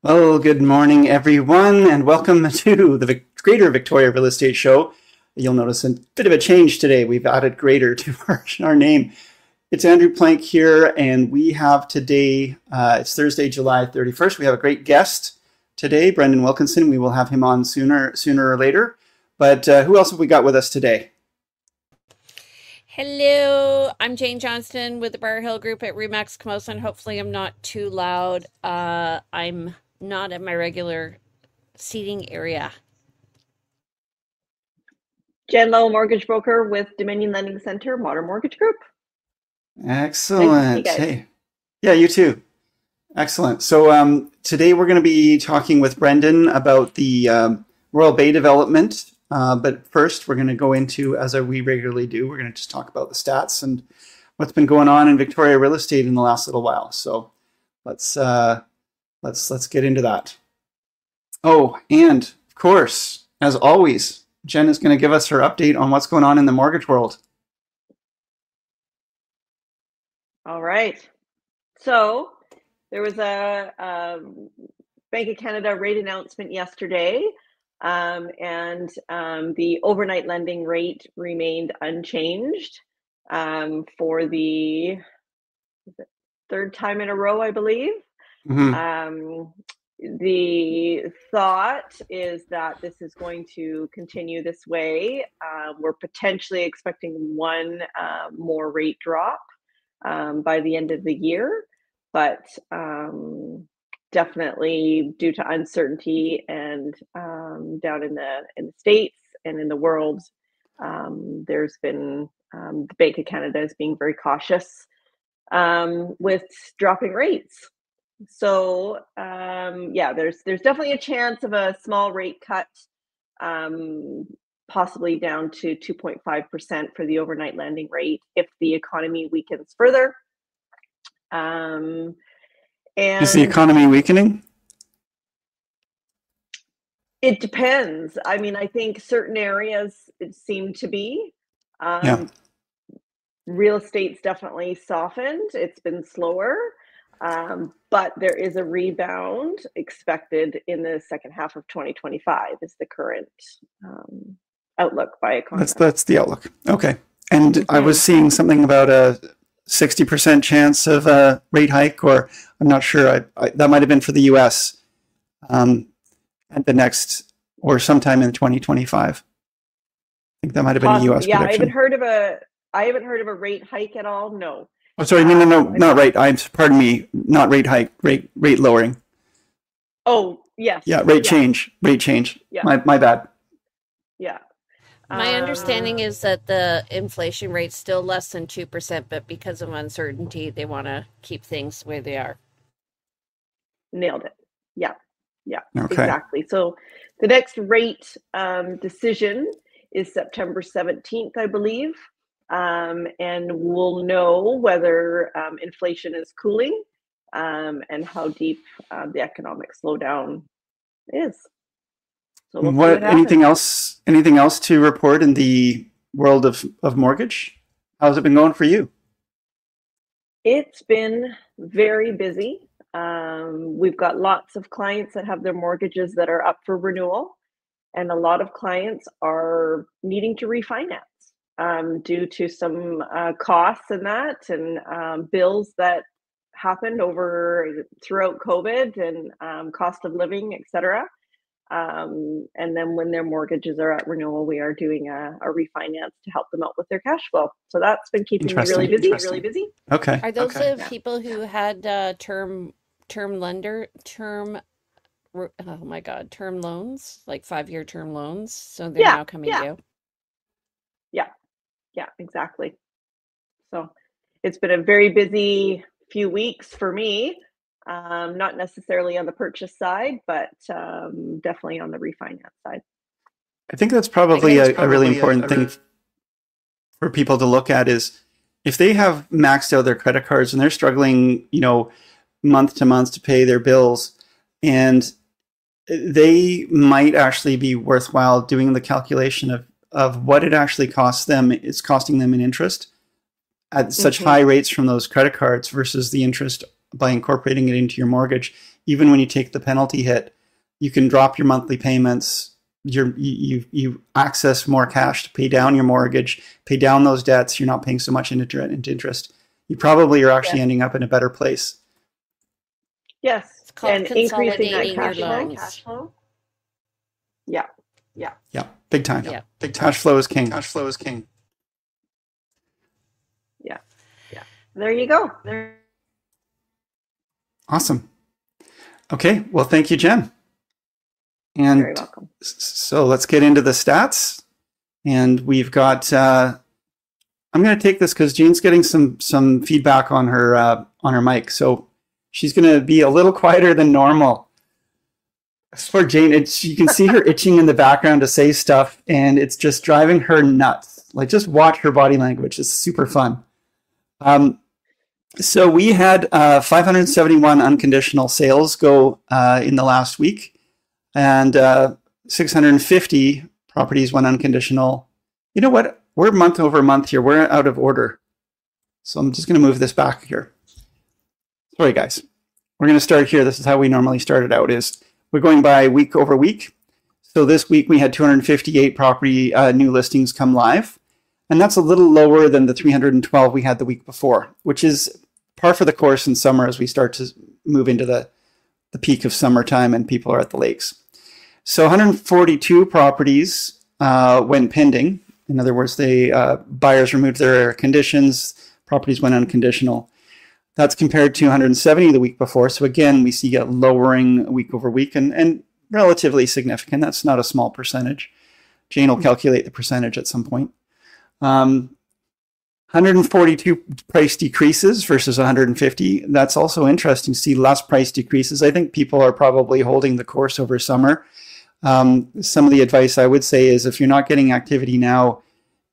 Well, good morning, everyone, and welcome to the Greater Victoria Real Estate Show. You'll notice a bit of a change today. We've added Greater to our name. It's Andrew Plank here, and we have today, it's Thursday, July 31st. We have a great guest today, Brendan Wilkinson. We will have him on sooner or later. But who else have we got with us today? Hello, I'm Jane Johnston with the Briar Hill Group at Remax Camosun. Hopefully I'm not too loud. I'm not at my regular seating area. Jen Lowe, mortgage broker with Dominion Lending Center, Modern Mortgage Group. Excellent. Hey, yeah, you too. Excellent. So today we're going to be talking with Brendan about the Royal Bay development. But first, we're going to go into, as we regularly do, we're going to just talk about the stats and what's been going on in Victoria real estate in the last little while. So let's get into that. Oh, and of course, as always, Jen is going to give us her update on what's going on in the mortgage world. All right. So there was a Bank of Canada rate announcement yesterday. And the overnight lending rate remained unchanged for the third time in a row, I believe. Mm-hmm. The thought is that this is going to continue this way. We're potentially expecting one more rate drop by the end of the year, but definitely due to uncertainty and down in the States and in the world, there's been the Bank of Canada is being very cautious with dropping rates. So there's definitely a chance of a small rate cut, possibly down to 2.5% for the overnight lending rate if the economy weakens further. And is the economy weakening? It depends. I mean, I think certain areas it seemed to be. Real estate's definitely softened. It's been slower, but there is a rebound expected in the second half of 2025 is the current outlook by economists. That's the outlook. Okay. And mm-hmm. I was seeing something about a 60% chance of a rate hike, or I'm not sure. That might have been for the U.S. At the next, or sometime in 2025. I think that might have been a U.S. prediction. I haven't heard of a rate hike at all. No. Oh, sorry. No, not rate. Pardon me. Not rate hike. Rate lowering. Oh, yes. Yeah, rate change. Yeah. My bad. Yeah. My understanding is that the inflation rate's still less than 2%, but because of uncertainty, they want to keep things the way they are. Nailed it. Yeah, okay. Exactly. So the next rate decision is September 17th, I believe, and we'll know whether inflation is cooling and how deep the economic slowdown is. So we'll anything else to report in the world of mortgage? How's it been going for you? It's been very busy. We've got lots of clients that have their mortgages that are up for renewal, and a lot of clients are needing to refinance due to some costs and bills that happened throughout COVID and cost of living, etc. And then when their mortgages are at renewal, we are doing a refinance to help them out with their cash flow. So that's been keeping me really busy. Okay. Are those the people who had term loans, like 5-year term loans? So they're now coming due? Yeah, exactly. So it's been a very busy few weeks for me. Not necessarily on the purchase side, but definitely on the refinance side. I think that's probably a really important thing for people to look at is if they have maxed out their credit cards and they're struggling, month to month to pay their bills, and they might actually be worthwhile doing the calculation of what it actually costs them. It's costing them in interest at such high rates from those credit cards versus the interest by incorporating it into your mortgage. even when you take the penalty hit, you can drop your monthly payments. You access more cash to pay down your mortgage, pay down those debts. You're not paying so much into interest. You probably are actually ending up in a better place. Yes. It's called And increasing that consolidating your cash loans. flow. Yeah. Yeah, big time. Yeah. Big cash flow is king. Cash flow is king. Yeah. There you go. Awesome. Okay, well, thank you, Jen. And You're very welcome. So let's get into the stats. And we've got, I'm going to take this because Jean's getting some feedback on her mic. So she's going to be a little quieter than normal. For Jane, you can see her itching in the background to say stuff, and it's just driving her nuts. Like, just watch her body language. It's super fun. So we had 571 unconditional sales go in the last week, and 650 properties went unconditional. You know what? We're month over month here. We're out of order. So I'm just going to move this back here. Sorry, guys. We're going to start here. This is how we normally start it out. We're going by week over week. So this week we had 258 property new listings come live. And that's a little lower than the 312 we had the week before, which is par for the course in summer as we start to move into the peak of summertime and people are at the lakes. So 142 properties went pending. In other words, buyers removed their conditions, properties went unconditional. That's compared to 170 the week before. So again, we see a lowering week over week and relatively significant. That's not a small percentage. Jane will calculate the percentage at some point. 142 price decreases versus 150. That's also interesting to see less price decreases. I think people are probably holding the course over summer. Some of the advice I would say is if you're not getting activity now,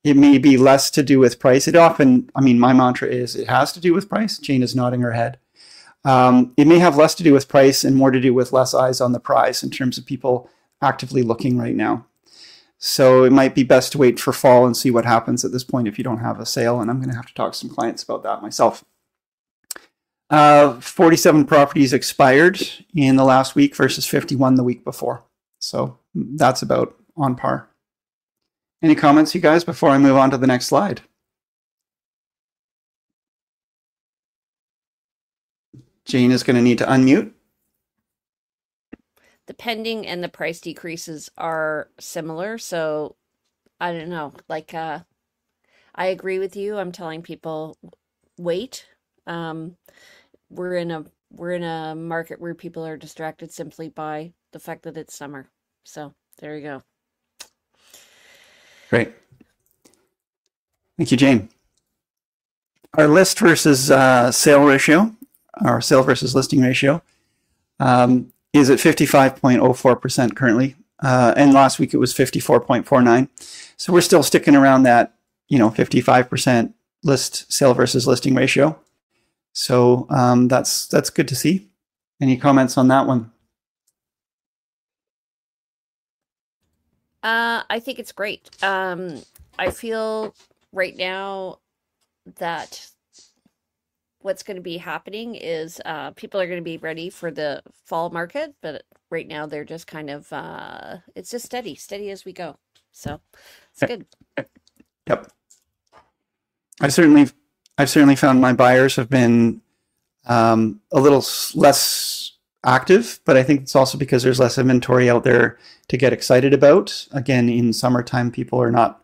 it may be less to do with price. It often, my mantra is it has to do with price. Jane is nodding her head. It may have less to do with price and more to do with less eyes on the prize in terms of people actively looking right now. So it might be best to wait for fall and see what happens at this point if you don't have a sale. And I'm going to have to talk to some clients about that myself. 47 properties expired in the last week versus 51 the week before. So that's about on par. Any comments, you guys, before I move on to the next slide? Jane is going to need to unmute. The pending and the price decreases are similar. So I don't know, I agree with you. I'm telling people, wait. We're in a market where people are distracted simply by the fact that it's summer. So there you go. Great. Thank you, Jane. Our list versus sale ratio, our sale versus listing ratio, is at 55.04% currently. And last week it was 54.49. So we're still sticking around that, 55% list sale versus listing ratio. So that's good to see. Any comments on that one? I think it's great. I feel right now that what's going to be happening is people are going to be ready for the fall market, but right now they're just kind of it's just steady as we go. So it's good. Yep. I've certainly found my buyers have been a little less active, but I think it's also because there's less inventory out there to get excited about. Again, in summertime, people are not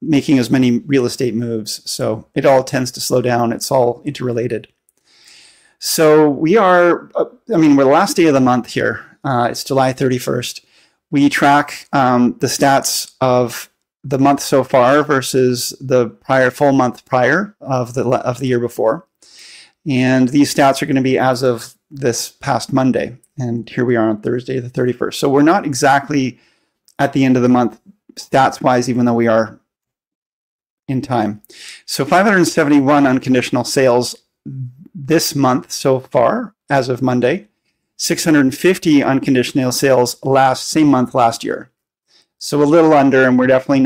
making as many real estate moves, so it all tends to slow down. It's all interrelated. So we are, we're the last day of the month here. It's July 31st. We track the stats of the month so far versus the full month prior of the year before. And these stats are going to be as of this past Monday. And here we are on Thursday, the 31st. So we're not exactly at the end of the month stats-wise, even though we are in time. So 571 unconditional sales this month so far, as of Monday. 650 unconditional sales same month last year. So a little under, and we're definitely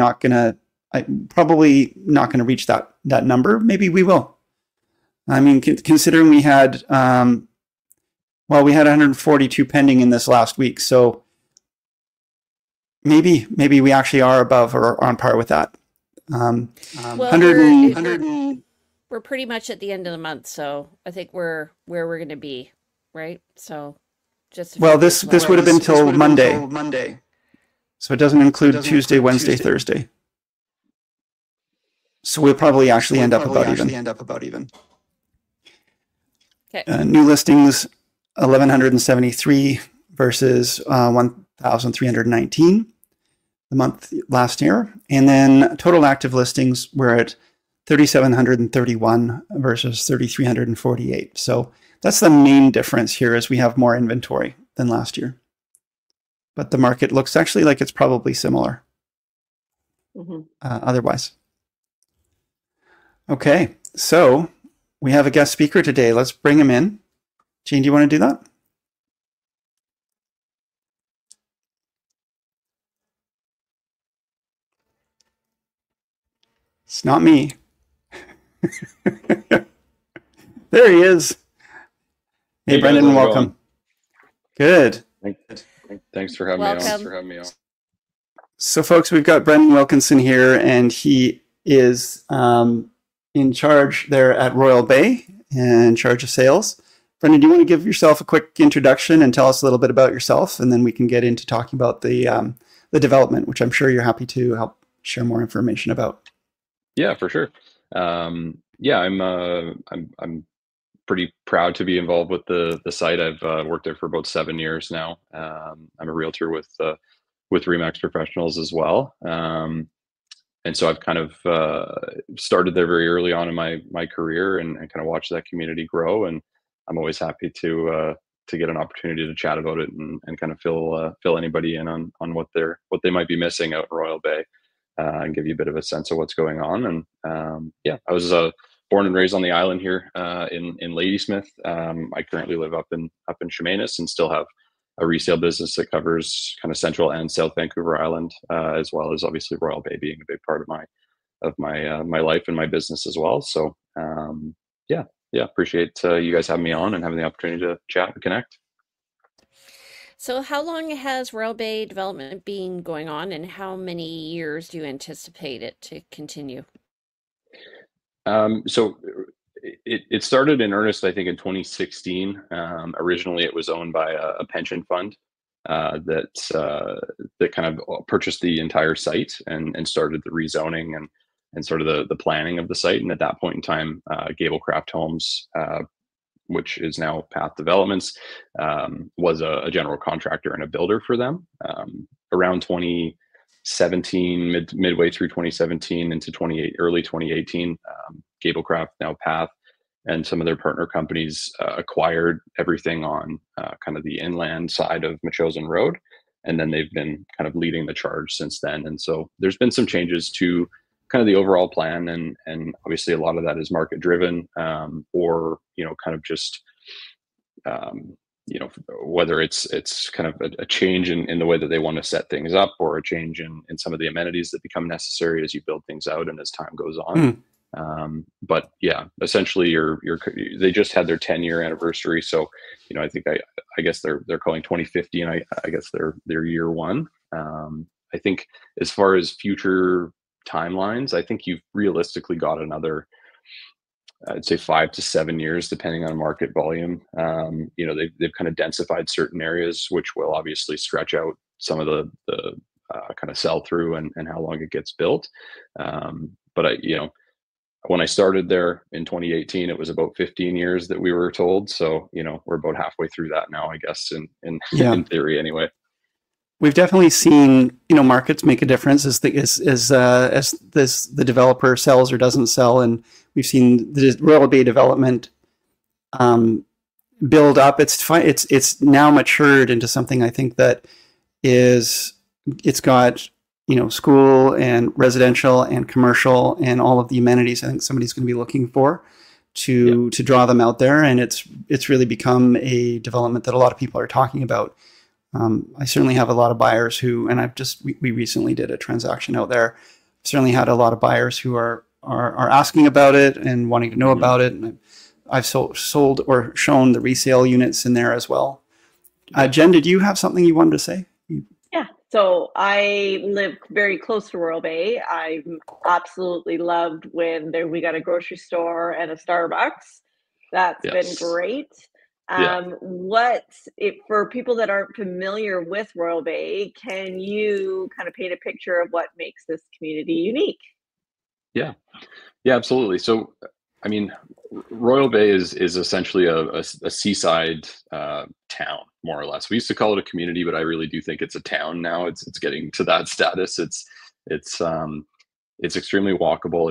probably not going to reach that number. Maybe we will. Considering we had, Well, we had 142 pending in this last week, so maybe we actually are above or on par with that. Well, 100 we're pretty much at the end of the month, so I think we're where we're going to be, right? So just this would have been till Monday. So it doesn't include Tuesday, Wednesday, Thursday. So we'll probably actually end up about even. Okay. New listings, 1,173 versus 1,319 the month last year. And then total active listings, we're at 3,731 versus 3,348. So that's the main difference here, is we have more inventory than last year. But the market looks actually like it's probably similar otherwise. Okay, so we have a guest speaker today. Let's bring him in. Jane, do you want to do that? It's not me. There he is. Hey, Brendan, welcome. Good. Thanks for having me on. So, folks, we've got Brendan Wilkinson here, and he is in charge there at Royal Bay, in charge of sales. Brendan, do you want to give yourself a quick introduction and tell us a little bit about yourself, and then we can get into talking about the development, which I'm sure you're happy to help share more information about. Yeah, for sure. I'm pretty proud to be involved with the site. I've worked there for about 7 years now. I'm a realtor with Remax Professionals as well. And so I've kind of started there very early on in my career and kind of watched that community grow. And I'm always happy to get an opportunity to chat about it and kind of fill anybody in on what they might be missing out in Royal Bay, and give you a bit of a sense of what's going on. And I was born and raised on the island here in Ladysmith. I currently live up in Chemainus and still have a resale business that covers kind of Central and South Vancouver Island, as well as obviously Royal Bay being a big part of my life and my business as well. So appreciate you guys having me on and having the opportunity to chat and connect. So how long has Royal Bay development been going on, and how many years do you anticipate it to continue? So it started in earnest, I think, in 2016. Originally, it was owned by a pension fund that kind of purchased the entire site and started the rezoning and sort of the planning of the site. And at that point in time, Gablecraft Homes, which is now Path Developments, was a general contractor and a builder for them. Around 2017, midway through 2017 into early 2018, Gablecraft, now Path, and some of their partner companies acquired everything on kind of the inland side of Machosen Road. And then they've been kind of leading the charge since then. And so there's been some changes to kind of the overall plan. And obviously a lot of that is market driven, or, kind of just, whether it's kind of a change in the way that they want to set things up, or a change in some of the amenities that become necessary as you build things out and as time goes on. But yeah, essentially they just had their 10-year anniversary. So, I think I guess they're calling 2050, and I guess they're year one. I think as far as future timelines, I think you've realistically got another, I'd say 5 to 7 years, depending on market volume. They've kind of densified certain areas, which will obviously stretch out some of the kind of sell through and how long it gets built. But when I started there in 2018, it was about 15 years that we were told. So, we're about halfway through that now, I guess, in theory anyway. We've definitely seen, markets make a difference as the developer sells or doesn't sell. And we've seen the Royal Bay development build up. It's now matured into something, I think, that it's got, school and residential and commercial and all of the amenities I think somebody's going to be looking for to draw them out there. And it's really become a development that a lot of people are talking about. I certainly have a lot of buyers who, and we recently did a transaction out there. Certainly had a lot of buyers who are asking about it and wanting to know about it. And I've sold or shown the resale units in there as well. Jen, did you have something you wanted to say? Yeah, so I live very close to Royal Bay. I absolutely loved when we got a grocery store and a Starbucks. That's been great. For people that aren't familiar with Royal Bay, can you kind of paint a picture of what makes this community unique? Yeah, absolutely. So, I mean, Royal Bay is essentially a seaside town, more or less. We used to call it a community, but I really do think it's a town now. It's getting to that status. It's extremely walkable.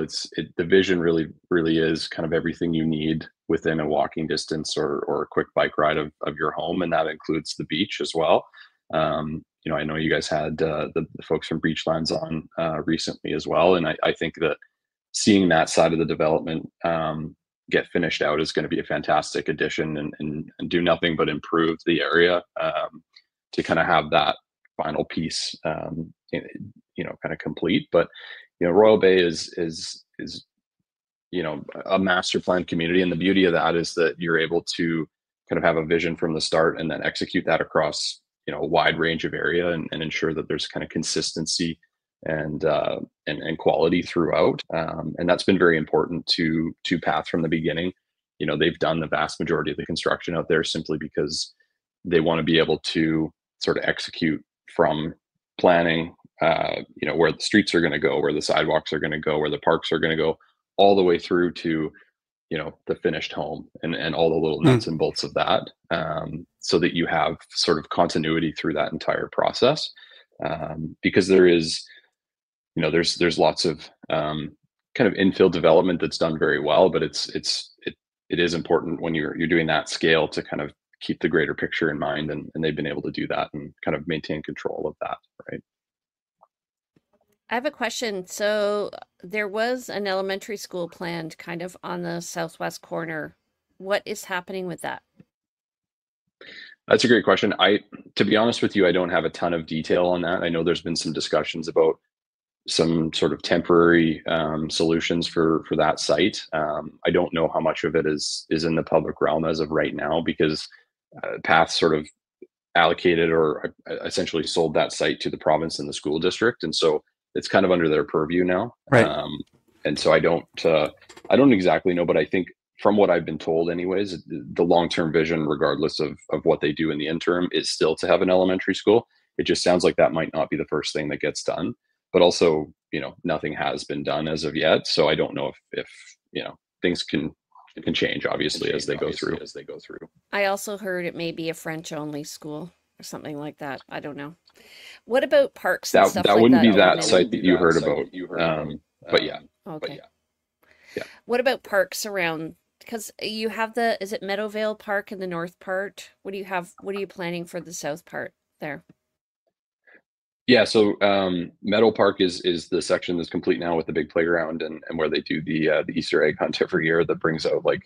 The vision really is kind of everything you need within a walking distance or a quick bike ride of your home, and that includes the beach as well. I know you guys had the folks from Beachlands on recently as well, and I think that seeing that side of the development get finished out is going to be a fantastic addition and do nothing but improve the area to kind of have that final piece, kind of complete. But Royal Bay is a master plan community, and the beauty of that is that you're able to kind of have a vision from the start and then execute that across a wide range of area and ensure that there's kind of consistency and quality throughout, and that's been very important to Path from the beginning. They've done the vast majority of the construction out there simply because they want to be able to sort of execute from planning, where the streets are going to go, where the sidewalks are going to go, where the parks are going to go, all the way through to the finished home and all the little nuts and bolts of that, so that you have sort of continuity through that entire process, because there is there's lots of kind of infill development that's done very well, but it is important when you're doing that scale to kind of keep the greater picture in mind, and they've been able to do that and kind of maintain control of that, right? I have a question. So there was an elementary school planned kind of on the southwest corner. What is happening with that? That's a great question. To be honest with you, I don't have a ton of detail on that. I know there's been some discussions about some sort of temporary solutions for that site. I don't know how much of it is in the public realm as of right now, because Path sort of allocated or essentially sold that site to the province and the school district, and so it's kind of under their purview now. Right. And so I don't exactly know, but I think from what I've been told anyways, the long-term vision, regardless of what they do in the interim, is still to have an elementary school. It just sounds like that might not be the first thing that gets done, but also, nothing has been done as of yet. So I don't know if things can change, obviously, as they go through. I also heard it may be a French-only school or something like that. I don't know. What about parks and stuff like that? That wouldn't be that site that you heard about. But yeah. Okay. Yeah. What about parks around? Because you have is it Meadowvale Park in the north part? What do you have? What are you planning for the south part there? Yeah, so Meadow Park is the section that's complete now with the big playground and where they do the Easter egg hunt every year that brings out, like,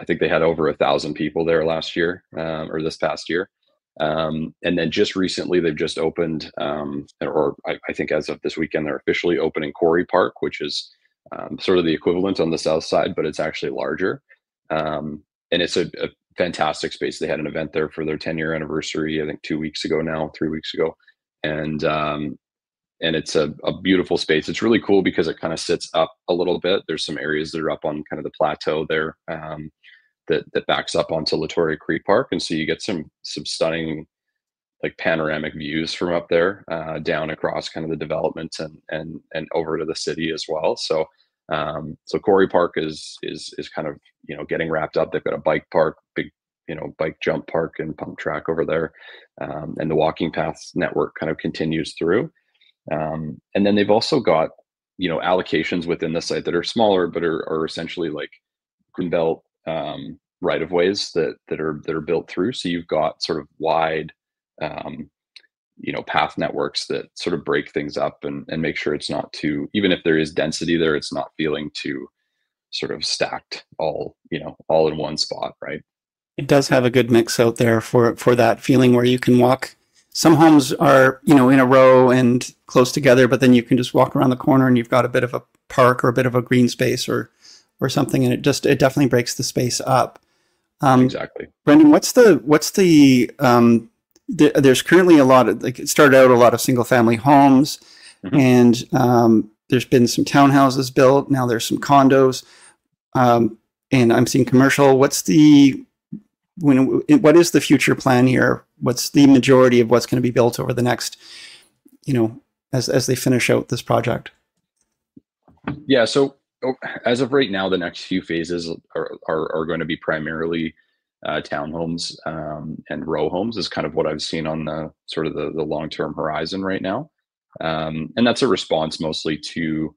I think they had over 1,000 people there last year, or this past year. And then just recently they've just opened, I think as of this weekend, they're officially opening Quarry Park, which is sort of the equivalent on the south side, but it's actually larger. And it's a fantastic space. They had an event there for their 10-year anniversary, I think 3 weeks ago. And it's a beautiful space. It's really cool because it kind of sits up a little bit. There's some areas that are up on kind of the plateau there, that backs up onto Latoria Creek Park. And so you get some stunning, like, panoramic views from up there, down across kind of the development and over to the city as well. So Quarry Park is kind of, getting wrapped up. They've got a bike park, big, bike jump park and pump track over there. And the walking paths network kind of continues through. And then they've also got, allocations within the site that are smaller, but are essentially like greenbelt right of ways that are built through. So you've got sort of wide, path networks that sort of break things up and make sure it's not too, even if there is density there, it's not feeling too sort of stacked all in one spot, right? It does have a good mix out there for that feeling where you can walk. Some homes are, in a row and close together, but then you can just walk around the corner and you've got a bit of a park or a bit of a green space or or something, and it definitely breaks the space up. Exactly. Brendan, there's currently a lot of, like, it started out a lot of single family homes, and there's been some townhouses built. Now there's some condos, and I'm seeing commercial. What is the future plan here? What's the majority of what's going to be built over the next, as they finish out this project? Yeah. So as of right now, the next few phases are going to be primarily townhomes and row homes is kind of what I've seen on the sort of the long-term horizon right now. And that's a response mostly to,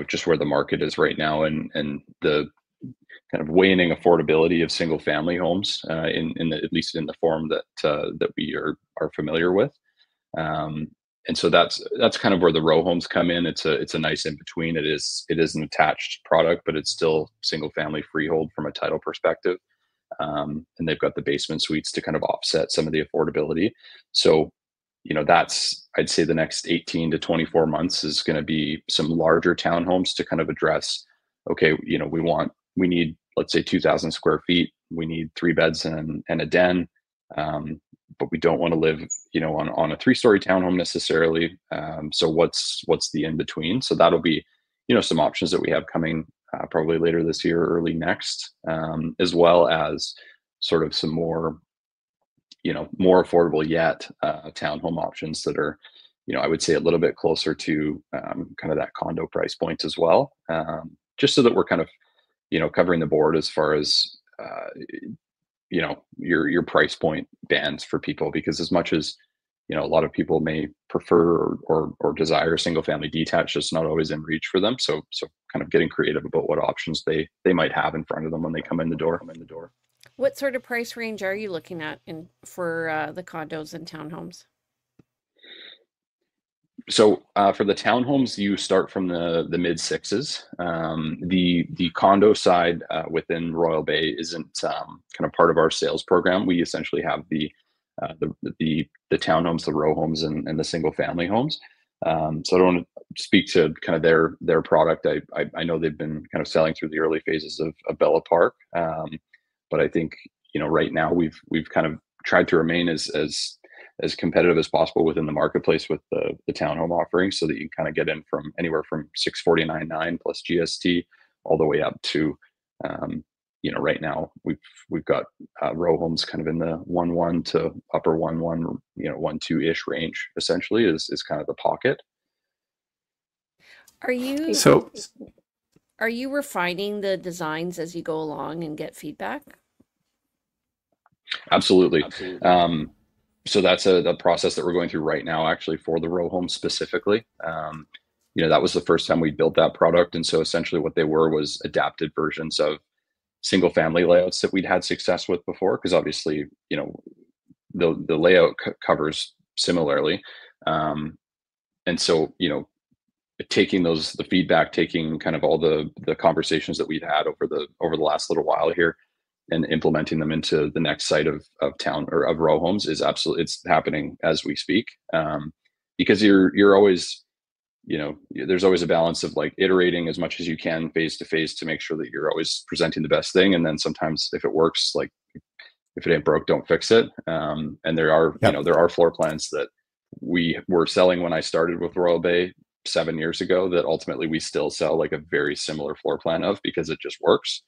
just where the market is right now and the kind of waning affordability of single family homes at least in the form that we are familiar with. And so that's kind of where the row homes come in. It's a nice in between. It is an attached product, but it's still single family freehold from a title perspective. And they've got the basement suites to kind of offset some of the affordability. So, I'd say the next 18 to 24 months is going to be some larger townhomes to kind of address, okay, we need, let's say 2,000 square feet. We need 3 beds and a den. But we don't want to live, on a 3-story townhome necessarily. So what's the in between? So that'll be, some options that we have coming probably later this year, early next, as well as sort of some more, more affordable yet townhome options that are, I would say a little bit closer to kind of that condo price point as well, just so that we're kind of, covering the board as far as your price point bands for people, because as much as a lot of people may prefer or desire single family detached, it's not always in reach for them. So kind of getting creative about what options they might have in front of them when they come in the door. What sort of price range are you looking at for the condos and townhomes? So for the townhomes, you start from the mid 6s. The condo side within Royal Bay isn't kind of part of our sales program. We essentially have the townhomes, the row homes, and the single family homes. So I don't want to speak to kind of their product. I know they've been kind of selling through the early phases of Bella Park, but I think right now we've kind of tried to remain as competitive as possible within the marketplace with the townhome offerings, so that you can kind of get in from anywhere from $649,900 plus GST all the way up to, right now we've got row homes kind of in the 1.1 to upper 1.1, 1.2 ish range. Essentially, is kind of the pocket. Are you refining the designs as you go along and get feedback? Absolutely. So that's the process that we're going through right now, actually, for the row home specifically. That was the first time we built that product. And so essentially what they was adapted versions of single family layouts that we'd had success with before, because obviously, the layout covers similarly. And so, taking the feedback, taking kind of all the conversations that we've had over the last little while here, and implementing them into the next site of town or of row homes is it's happening as we speak. Because you're always, there's always a balance of like iterating as much as you can phase to phase to make sure that you're always presenting the best thing. And then sometimes if it works, like if it ain't broke, don't fix it. And there are, there are floor plans that we were selling when I started with Royal Bay 7 years ago that ultimately we still sell like a very similar floor plan of, because it just works.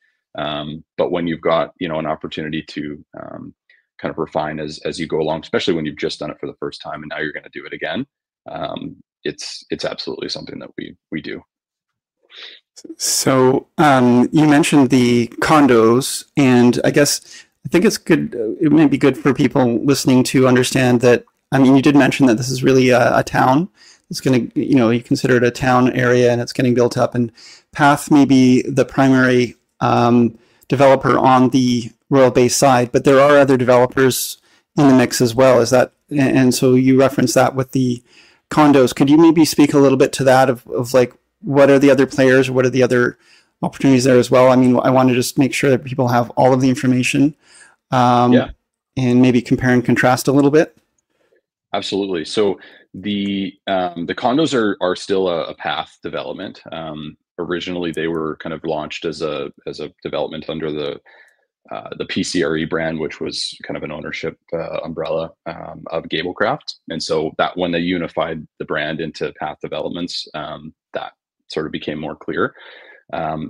But when you've got, an opportunity to kind of refine as you go along, especially when you've just done it for the first time and now you're going to do it again, it's absolutely something that we do. So you mentioned the condos, and I think it's good. It may be good for people listening to understand that. I mean, you did mention that this is really a town. It's going to, you consider it a town area, and it's getting built up. And Path may be the primary developer on the Royal Bay side, but there are other developers in the mix as well. Is that, and so you referenced that with the condos. Could you maybe speak a little bit to that of like, what are the other players? What are the other opportunities there as well? I mean, I want to just make sure that people have all of the information, and maybe compare and contrast a little bit. Absolutely. So the condos are still a path development. originally they were kind of launched as a development under the PCRE brand, which was kind of an ownership umbrella of Gablecraft. And so that when they unified the brand into Path Developments, that sort of became more clear.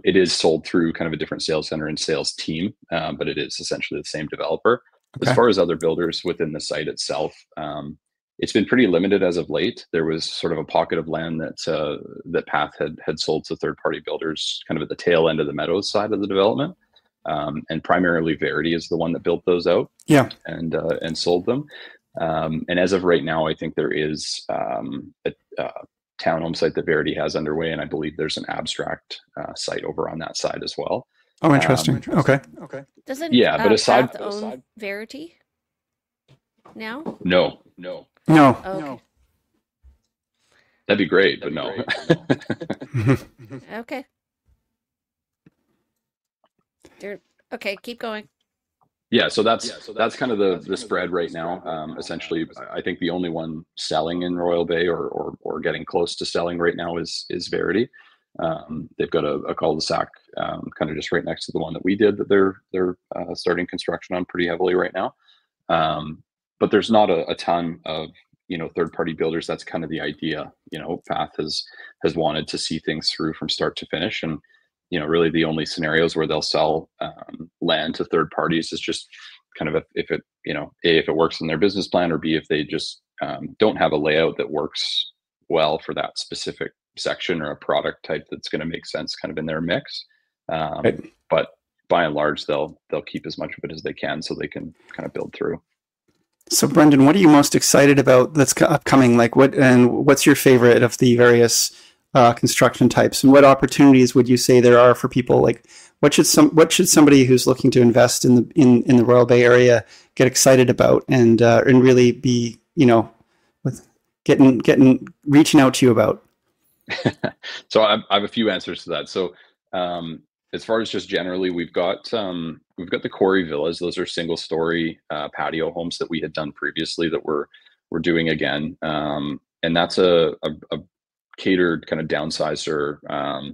It is sold through kind of a different sales center and sales team, but it is essentially the same developer. Okay. As far as other builders within the site itself, it's been pretty limited as of late. There was sort of a pocket of land that Path had sold to third-party builders kind of at the tail end of the Meadows side of the development. And primarily Verity is the one that built those out, and sold them. And as of right now, I think there is a townhome site that Verity has underway, and I believe there's an abstract site over on that side as well. Oh, interesting. Okay. Doesn't but aside Path own Verity now? No. No. Oh, okay. That'd be great, but no. Okay. Okay, keep going. Yeah, so that's kind of the spread right now. Essentially, I think the only one selling in Royal Bay or getting close to selling right now is Verity. They've got a cul-de-sac kind of just right next to the one that we did that they're starting construction on pretty heavily right now. But there's not a ton of third-party builders. That's kind of the idea. Path has wanted to see things through from start to finish, and really the only scenarios where they'll sell land to third parties is just kind of if it works in their business plan, or B, if they just don't have a layout that works well for that specific section or a product type that's going to make sense kind of in their mix. Right. But by and large, they'll keep as much of it as they can so they can kind of build through. So Brendan, what are you most excited about that's upcoming? What's your favorite of the various construction types, and what opportunities would you say there are for people? Like, what should somebody who's looking to invest in the Royal Bay area get excited about, and really be with reaching out to you about? So I have a few answers to that. So as far as just generally, we've got the Quarry Villas. Those are single story patio homes that we had done previously that we're doing again, and that's a catered kind of downsizer, I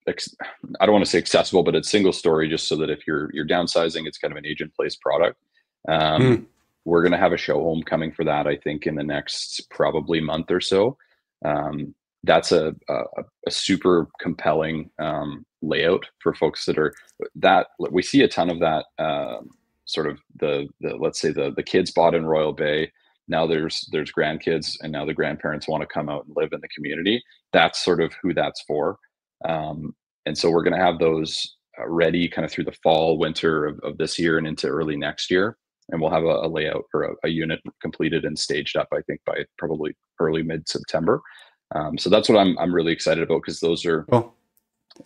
don't want to say accessible, but it's single story, just so that if you're downsizing, it's kind of an age in place product. We're going to have a show home coming for that, I think, in the next probably month or so. That's a super compelling layout for folks that we see a ton of that, sort of the let's say the kids bought in Royal Bay. Now there's grandkids, and now the grandparents want to come out and live in the community. That's sort of who that's for. And so we're going to have those ready kind of through the fall, winter of this year and into early next year. And we'll have a layout or a unit completed and staged up, I think, by probably early mid-September. So that's what I'm really excited about, because those are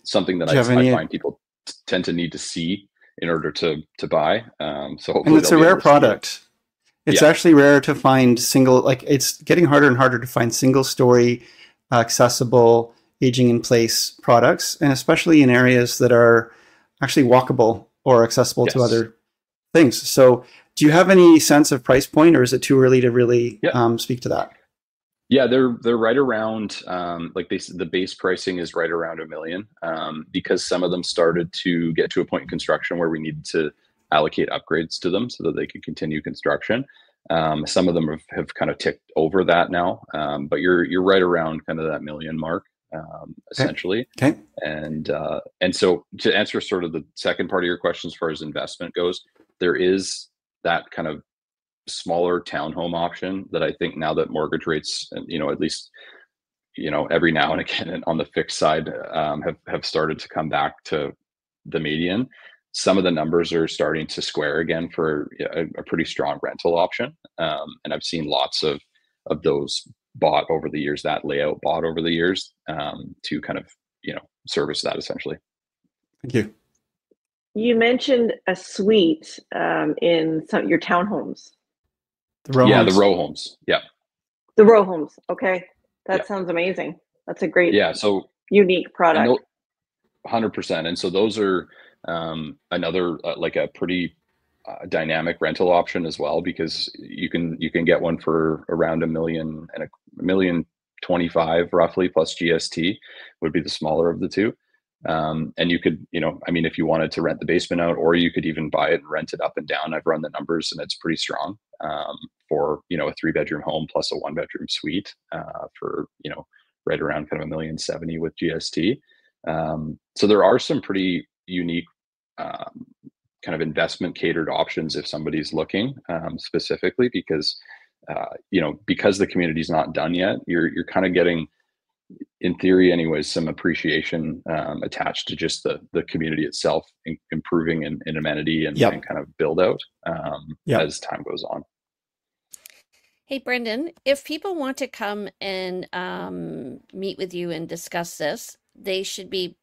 something that I find people tend to need to see in order to buy. So hopefully, and it's a rare product. It's actually rare to find it's getting harder and harder to find single story, accessible, aging in place products, and especially in areas that are actually walkable or accessible to other things. So do you have any sense of price point, or is it too early to really speak to that? Yeah, they're right around the base pricing is right around $1 million, because some of them started to get to a point in construction where we needed to allocate upgrades to them so that they could continue construction. Some of them have kind of ticked over that now, but you're right around kind of that $1 million mark, essentially. Okay. And so to answer sort of the second part of your question, as far as investment goes, there is that kind of smaller townhome option that I think, now that mortgage rates, at least every now and again on the fixed side, have started to come back to the median. Some of the numbers are starting to square again for a pretty strong rental option, and I've seen lots of those bought over the years, that layout bought over the years, to kind of service that essentially. Thank you. You mentioned a suite in your townhomes. The row homes. The row homes. Yeah. The row homes. Okay. That sounds amazing. That's a great, unique product. 100%. And so those are another like a pretty dynamic rental option as well, because you can get one for around $1.2 million 25 roughly plus GST would be the smaller of the two. And you could, I mean, if you wanted to rent the basement out, or you could even buy it and rent it up and down. I've run the numbers and it's pretty strong for, a 3-bedroom home plus a 1-bedroom suite for, right around kind of $1,070,000 with GST. So there are some pretty unique kind of investment catered options if somebody's looking specifically because, because the community's not done yet, you're kind of getting, in theory anyways, some appreciation attached to just the community itself improving in amenity and kind of build out as time goes on. Hey, Brendan, if people want to come and meet with you and discuss this, they should be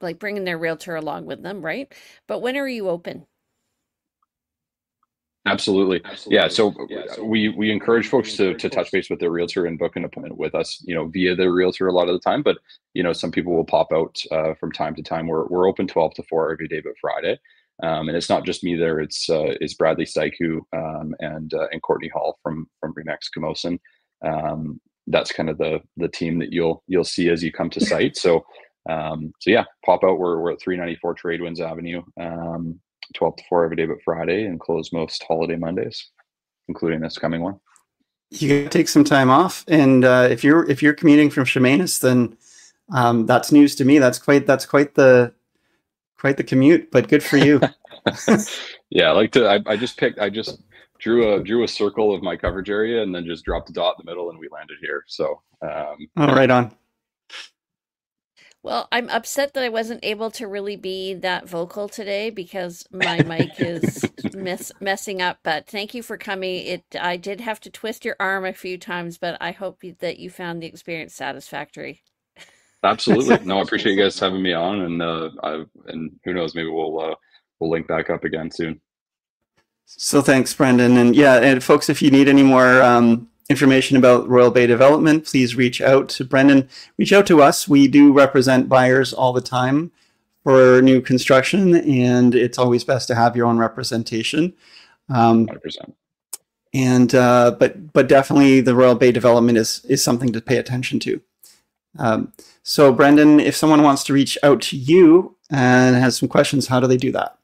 like bringing their realtor along with them, right? But when are you open? Absolutely. Yeah. So we encourage folks to touch base with their realtor and book an appointment with us, via their realtor a lot of the time. But, some people will pop out from time to time. We're open 12 to 4 every day but Friday. And it's not just me there. It's Bradley Steiku and Courtney Hall from Remax Camosun. That's kind of the team that you'll see as you come to site. So yeah, pop out. We're at 394 Tradewinds Avenue. 12 to 4 every day but Friday, and close most holiday Mondays, including this coming one. You can take some time off, and if you're commuting from Chemainus, then that's news to me. That's quite the commute, but good for you. Yeah, I just drew a circle of my coverage area and then just dropped a dot in the middle, and we landed here. So right on. Well, I'm upset that I wasn't able to really be that vocal today because my mic is messing up, but thank you for coming. I did have to twist your arm a few times, but I hope that you found the experience satisfactory. Absolutely. No, I appreciate you guys having me on, and who knows, maybe we'll link back up again soon. So thanks, Brendan. And folks, if you need any more information about Royal Bay Development, please reach out to Brendan. Reach out to us. We do represent buyers all the time for new construction, and it's always best to have your own representation. 100%. And but definitely the Royal Bay Development is something to pay attention to. So Brendan, if someone wants to reach out to you and has some questions, how do they do that?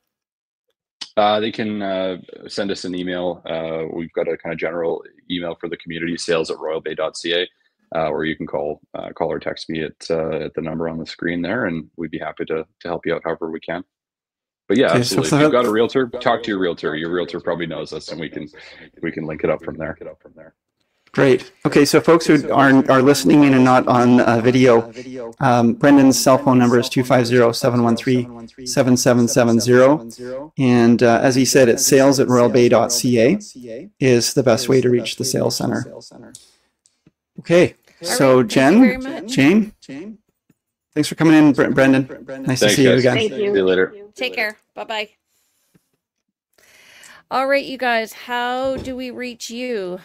They can send us an email. We've got a kind of general email for the community, sales@royalbay.ca, or you can call or text me at the number on the screen there, and we'd be happy to help you out however we can. But yeah, absolutely. If you've got a realtor, talk to your realtor. Your realtor probably knows us, and we can link it up from there. Great. Okay, so folks who are listening in and not on video, Brendan's cell phone number is 250-713-7770. And as he said, it's sales@royalbay.ca is the best way to reach the sales center. Okay, so Jane, thanks for coming in, Brendan. Nice to see you again. Thank you. See you later. Take care. Bye-bye. All right, you guys, how do we reach you?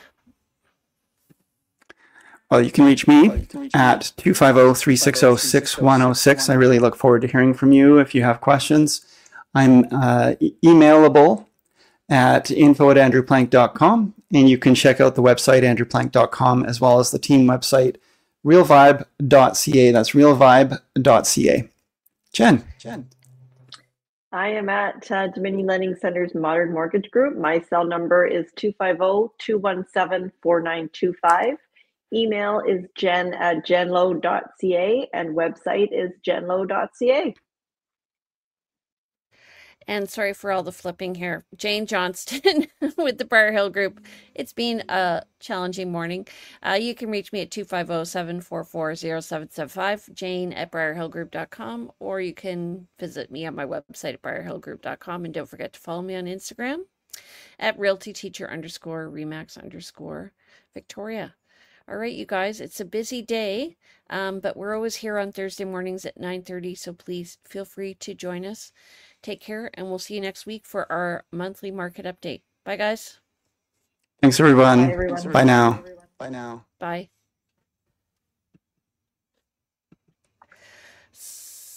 Well, you can reach me at 250-360-6106. I really look forward to hearing from you if you have questions. I'm emailable at info@andrewplank.com, and you can check out the website andrewplank.com as well as the team website realvibe.ca. That's realvibe.ca. Jen. I am at Dominion Lending Center's Modern Mortgage Group. My cell number is 250-217-4925. Email is jen@jenlo.ca, and website is jenlo.ca. And sorry for all the flipping here. Jane Johnston with the Briar Hill Group. It's been a challenging morning. You can reach me at 250-744-0775, jane@briarhillgroup.com, or you can visit me on my website at briarhillgroup.com. And don't forget to follow me on Instagram at realtyteacher_remax_Victoria. All right, you guys, it's a busy day, but we're always here on Thursday mornings at 9:30, so please feel free to join us. Take care, and we'll see you next week for our monthly market update. Bye, guys. Thanks, everyone. Bye, everyone. Bye now. Bye.